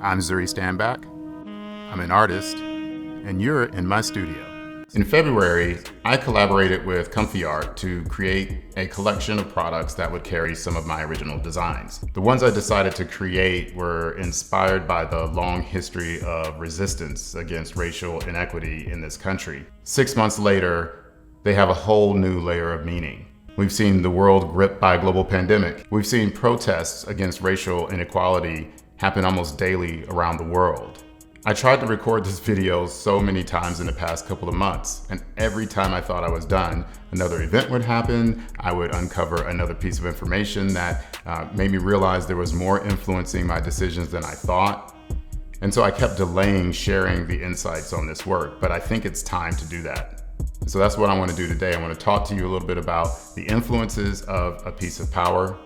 I'm Zuri Standback. I'm an artist, and you're in my studio. In February, I collaborated with ComfiArt to create a collection of products that would carry some of my original designs. The ones I decided to create were inspired by the long history of resistance against racial inequity in this country. 6 months later, they have a whole new layer of meaning. We've seen the world gripped by a global pandemic. We've seen protests against racial inequality happen almost daily around the world. I tried to record this video so many times in the past couple of months, and every time I thought I was done, another event would happen. I would uncover another piece of information that made me realize there was more influencing my decisions than I thought. And so I kept delaying sharing the insights on this work, but I think it's time to do that. So that's what I want to do today. I want to talk to you a little bit about the influences of a piece of power,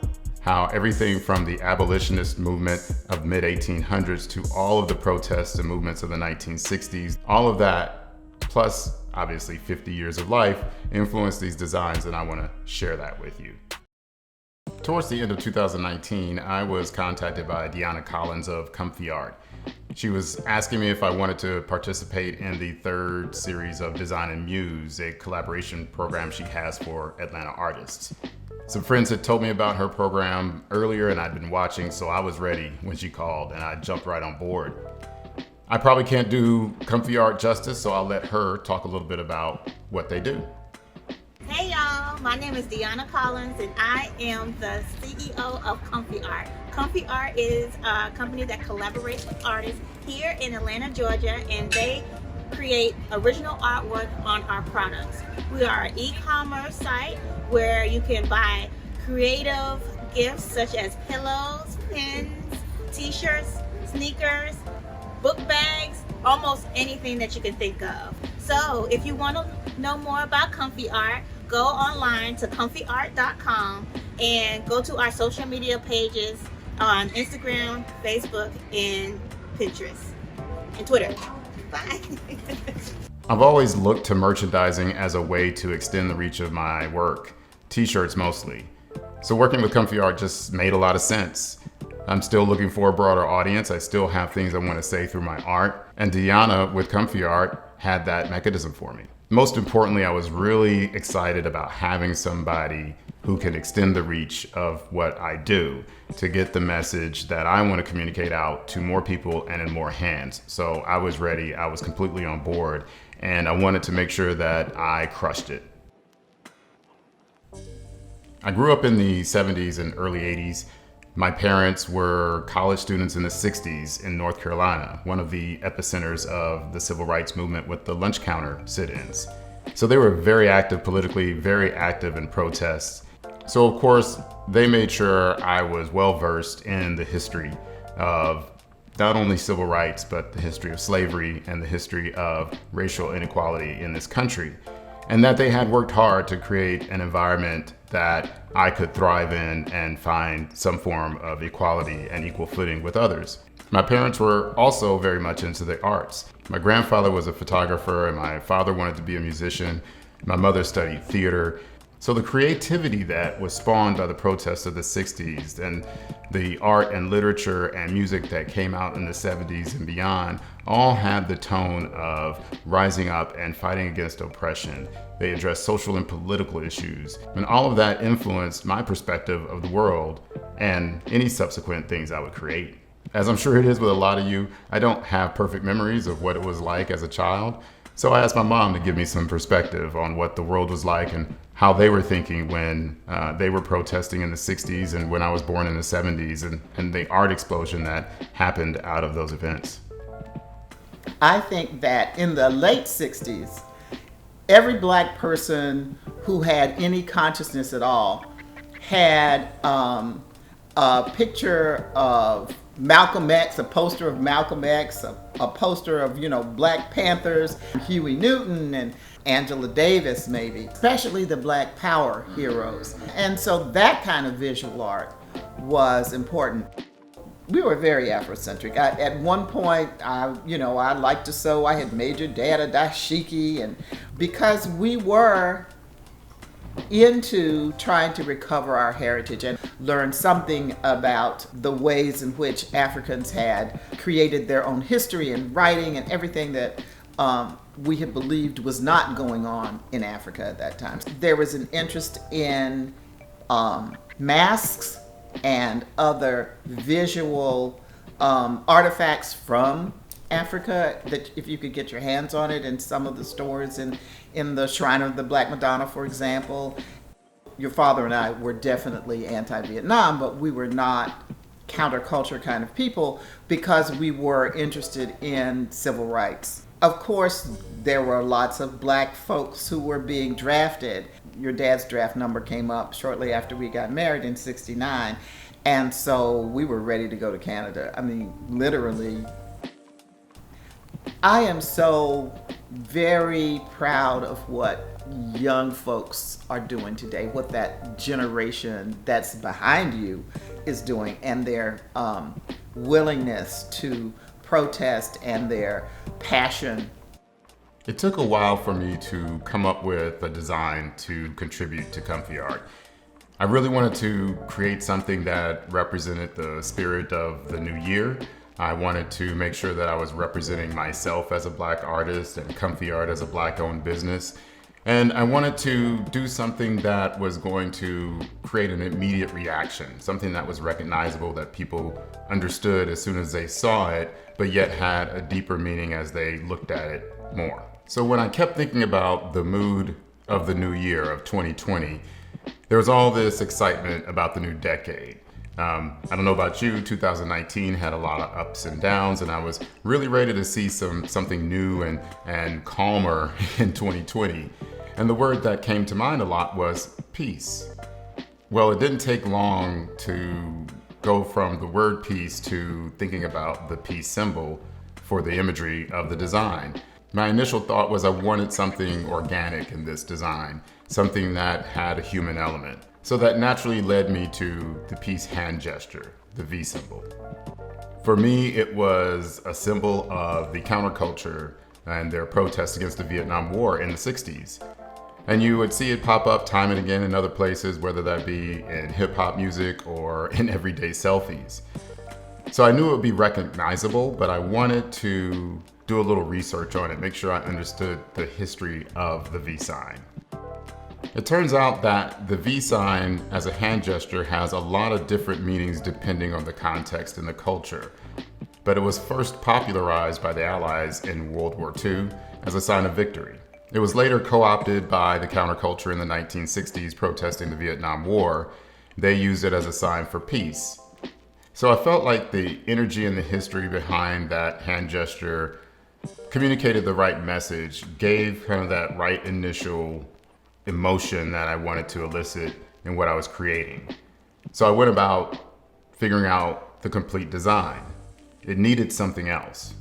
how everything from the abolitionist movement of mid-1800s to all of the protests and movements of the 1960s, all of that, plus obviously 50 years of life, influenced these designs, and I want to share that with you. Towards the end of 2019, I was contacted by Deanna Collins of ComfiArt. She was asking me if I wanted to participate in the third series of Design and Muse, a collaboration program she has for Atlanta artists. Some friends had told me about her program earlier and I'd been watching, so I was ready when she called and I jumped right on board. I probably can't do ComfiArt justice, so I'll let her talk a little bit about what they do. Hey y'all, my name is Deanna Collins and I am the CEO of ComfiArt. ComfiArt is a company that collaborates with artists here in Atlanta, Georgia, and they create original artwork on our products. We are an e-commerce site where you can buy creative gifts such as pillows, pens, t-shirts, sneakers, book bags, almost anything that you can think of. So if you want to know more about ComfiArt, go online to comfiart.com and go to our social media pages on Instagram, Facebook, and Pinterest, and Twitter. Bye. I've always looked to merchandising as a way to extend the reach of my work, t-shirts mostly. So working with ComfiArt just made a lot of sense. I'm still looking for a broader audience. I still have things I want to say through my art, and Deanna with ComfiArt had that mechanism for me. Most importantly, I was really excited about having somebody who can extend the reach of what I do to get the message that I want to communicate out to more people and in more hands. So I was ready, I was completely on board, and I wanted to make sure that I crushed it. I grew up in the 70s and early 80s. My parents were college students in the 60s in North Carolina, one of the epicenters of the civil rights movement with the lunch counter sit-ins. So they were very active politically, very active in protests. So of course, they made sure I was well versed in the history of not only civil rights, but the history of slavery and the history of racial inequality in this country. And that they had worked hard to create an environment that I could thrive in and find some form of equality and equal footing with others. My parents were also very much into the arts. My grandfather was a photographer and my father wanted to be a musician. My mother studied theater. So the creativity that was spawned by the protests of the 60s and the art and literature and music that came out in the 70s and beyond all had the tone of rising up and fighting against oppression. They addressed social and political issues, and all of that influenced my perspective of the world and any subsequent things I would create. As I'm sure it is with a lot of you, I don't have perfect memories of what it was like as a child. So I asked my mom to give me some perspective on what the world was like and how they were thinking when they were protesting in the 60s and when I was born in the 70s and the art explosion that happened out of those events. I think that in the late 60s, every black person who had any consciousness at all had a picture of Malcolm X, a poster of Malcolm X, a poster of, Black Panthers, Huey Newton and Angela Davis maybe, especially the Black Power heroes. And so that kind of visual art was important. We were very Afrocentric. At one point, I liked to sew. I had majored dad a dashiki, and because we were into trying to recover our heritage and learn something about the ways in which Africans had created their own history and writing and everything that we had believed was not going on in Africa at that time. There was an interest in masks and other visual artifacts from Africa that if you could get your hands on it in some of the stores in the Shrine of the Black Madonna, for example. Your father and I were definitely anti-Vietnam, but we were not counterculture kind of people because we were interested in civil rights. Of course, there were lots of black folks who were being drafted. Your dad's draft number came up shortly after we got married in '69, and so we were ready to go to Canada. I mean, literally. I am so very proud of what young folks are doing today, what that generation that's behind you is doing, and their willingness to protest and their passion. It took a while for me to come up with a design to contribute to ComfiArt. I really wanted to create something that represented the spirit of the new year. I wanted to make sure that I was representing myself as a black artist and ComfiArt as a black-owned business. And I wanted to do something that was going to create an immediate reaction, something that was recognizable, that people understood as soon as they saw it, but yet had a deeper meaning as they looked at it more. So when I kept thinking about the mood of the new year of 2020, there was all this excitement about the new decade. I don't know about you, 2019 had a lot of ups and downs, and I was really ready to see something new and calmer in 2020. And the word that came to mind a lot was peace. Well, it didn't take long to go from the word peace to thinking about the peace symbol for the imagery of the design. My initial thought was I wanted something organic in this design, something that had a human element. So that naturally led me to the peace hand gesture, the V symbol. For me, it was a symbol of the counterculture and their protests against the Vietnam War in the 60s. And you would see it pop up time and again in other places, whether that be in hip hop music or in everyday selfies. So I knew it would be recognizable, but I wanted to do a little research on it, make sure I understood the history of the V sign. It turns out that the V sign as a hand gesture has a lot of different meanings depending on the context and the culture. But it was first popularized by the Allies in World War II as a sign of victory. It was later co-opted by the counterculture in the 1960s protesting the Vietnam War. They used it as a sign for peace. So I felt like the energy and the history behind that hand gesture communicated the right message, gave kind of that right initial emotion that I wanted to elicit in what I was creating. So I went about figuring out the complete design. It needed something else.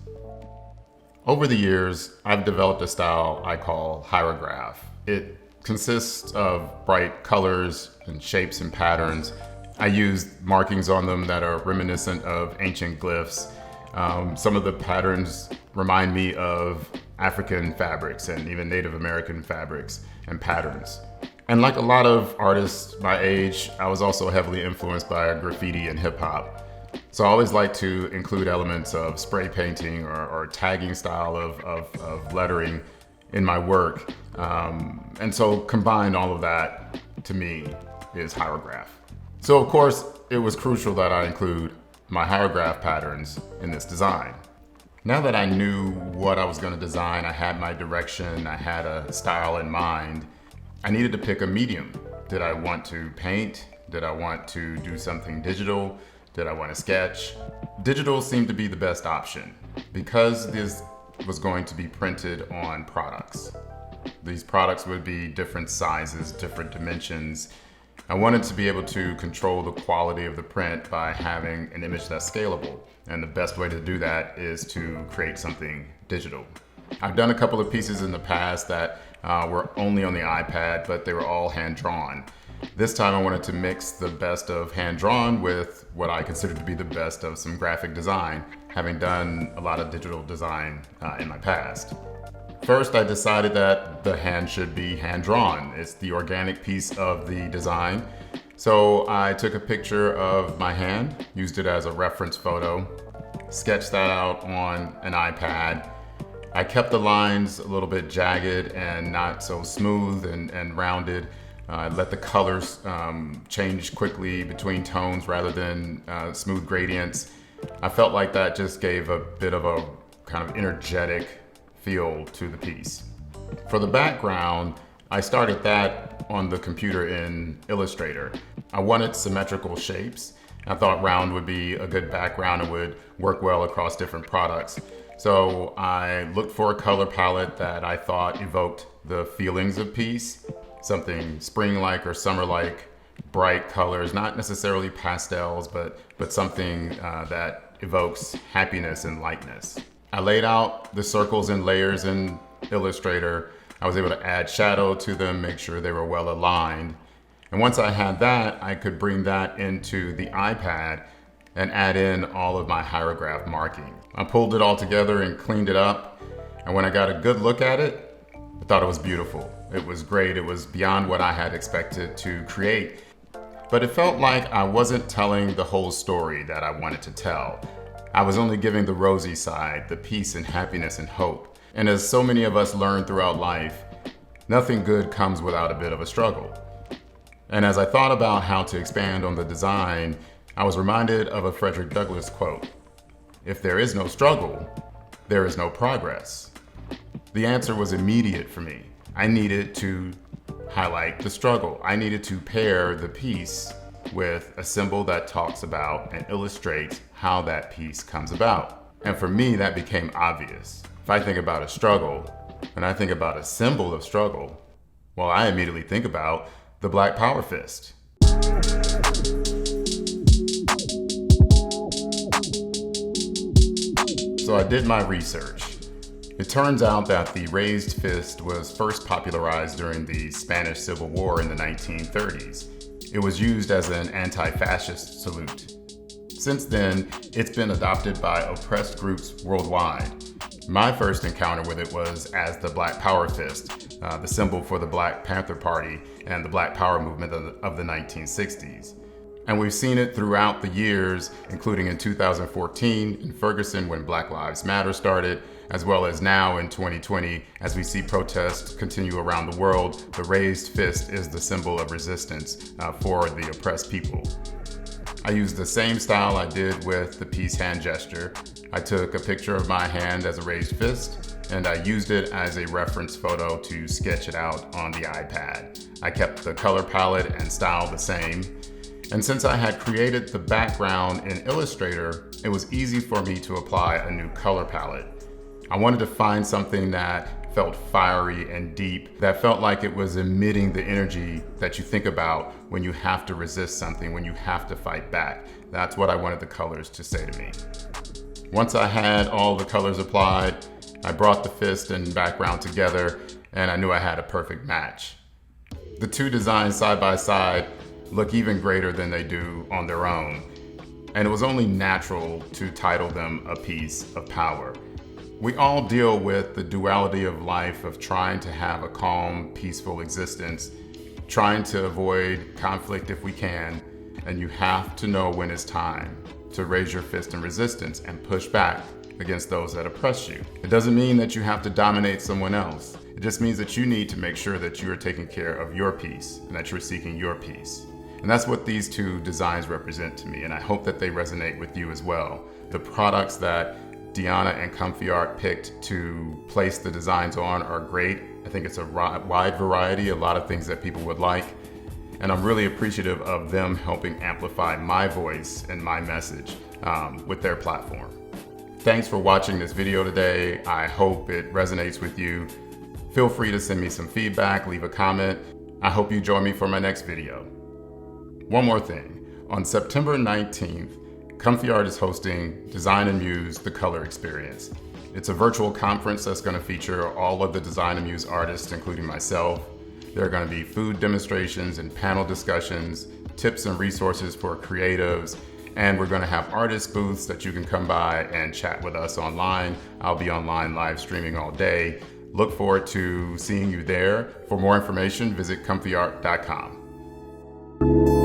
Over the years, I've developed a style I call Hierograph. It consists of bright colors and shapes and patterns. I use markings on them that are reminiscent of ancient glyphs. Some of the patterns remind me of African fabrics and even Native American fabrics and patterns. And like a lot of artists my age, I was also heavily influenced by graffiti and hip hop. So I always like to include elements of spray painting or tagging style of lettering in my work. And so combined all of that to me is Hierograph. So of course, it was crucial that I include my Hierograph patterns in this design. Now that I knew what I was going to design, I had my direction, I had a style in mind, I needed to pick a medium. Did I want to paint? Did I want to do something digital? Did I want to sketch? Digital seemed to be the best option because this was going to be printed on products. These products would be different sizes, different dimensions. I wanted to be able to control the quality of the print by having an image that's scalable. And the best way to do that is to create something digital. I've done a couple of pieces in the past that were only on the iPad, but they were all hand-drawn. This time I wanted to mix the best of hand-drawn with what I consider to be the best of some graphic design, having done a lot of digital design in my past. First, I decided that the hand should be hand-drawn. It's the organic piece of the design. So I took a picture of my hand, used it as a reference photo, sketched that out on an iPad. I kept the lines a little bit jagged and not so smooth and rounded. I let the colors change quickly between tones rather than smooth gradients. I felt like that just gave a bit of a kind of energetic feel to the piece. For the background, I started that on the computer in Illustrator. I wanted symmetrical shapes. I thought round would be a good background and would work well across different products. So I looked for a color palette that I thought evoked the feelings of peace, something spring-like or summer-like, bright colors, not necessarily pastels, but something that evokes happiness and lightness. I laid out the circles and layers in Illustrator. I was able to add shadow to them, make sure they were well aligned. And once I had that, I could bring that into the iPad and add in all of my Hierograph marking. I pulled it all together and cleaned it up. And when I got a good look at it, I thought it was beautiful. It was great. It was beyond what I had expected to create. But it felt like I wasn't telling the whole story that I wanted to tell. I was only giving the rosy side, the peace and happiness and hope. And as so many of us learn throughout life, nothing good comes without a bit of a struggle. And as I thought about how to expand on the design, I was reminded of a Frederick Douglass quote: "If there is no struggle, there is no progress." The answer was immediate for me. I needed to highlight the struggle. I needed to pair the piece with a symbol that talks about and illustrates how that piece comes about. And for me, that became obvious. If I think about a struggle, and I think about a symbol of struggle, well, I immediately think about the Black Power fist. So I did my research. It turns out that the raised fist was first popularized during the Spanish Civil War in the 1930s. It was used as an anti-fascist salute. Since then, it's been adopted by oppressed groups worldwide. My first encounter with it was as the Black Power fist, the symbol for the Black Panther Party and the Black Power movement of the 1960s. And we've seen it throughout the years, including in 2014 in Ferguson when Black Lives Matter started, as well as now in 2020 as we see protests continue around the world. The raised fist is the symbol of resistance for the oppressed people. I used the same style I did with the peace hand gesture. I took a picture of my hand as a raised fist, and I used it as a reference photo to sketch it out on the iPad. I kept the color palette and style the same. And since I had created the background in Illustrator, it was easy for me to apply a new color palette. I wanted to find something that felt fiery and deep, that felt like it was emitting the energy that you think about when you have to resist something, when you have to fight back. That's what I wanted the colors to say to me. Once I had all the colors applied, I brought the fist and background together, and I knew I had a perfect match. The two designs side by side look even greater than they do on their own, and it was only natural to title them A Piece of Power. We all deal with the duality of life, of trying to have a calm, peaceful existence, trying to avoid conflict if we can, and you have to know when it's time to raise your fist in resistance and push back against those that oppress you. It doesn't mean that you have to dominate someone else. It just means that you need to make sure that you are taking care of your peace and that you're seeking your peace. And that's what these two designs represent to me, and I hope that they resonate with you as well. The products that Deanna and ComfiArt picked to place the designs on are great. I think it's a wide variety, a lot of things that people would like. And I'm really appreciative of them helping amplify my voice and my message with their platform. Thanks for watching this video today. I hope it resonates with you. Feel free to send me some feedback, leave a comment. I hope you join me for my next video. One more thing. On September 19th, ComfiArt is hosting Design and Muse, The Color Experience. It's a virtual conference that's going to feature all of the Design and Muse artists, including myself. There are going to be food demonstrations and panel discussions, tips and resources for creatives, and we're going to have artist booths that you can come by and chat with us online. I'll be online live streaming all day. Look forward to seeing you there. For more information, visit ComfiArt.com.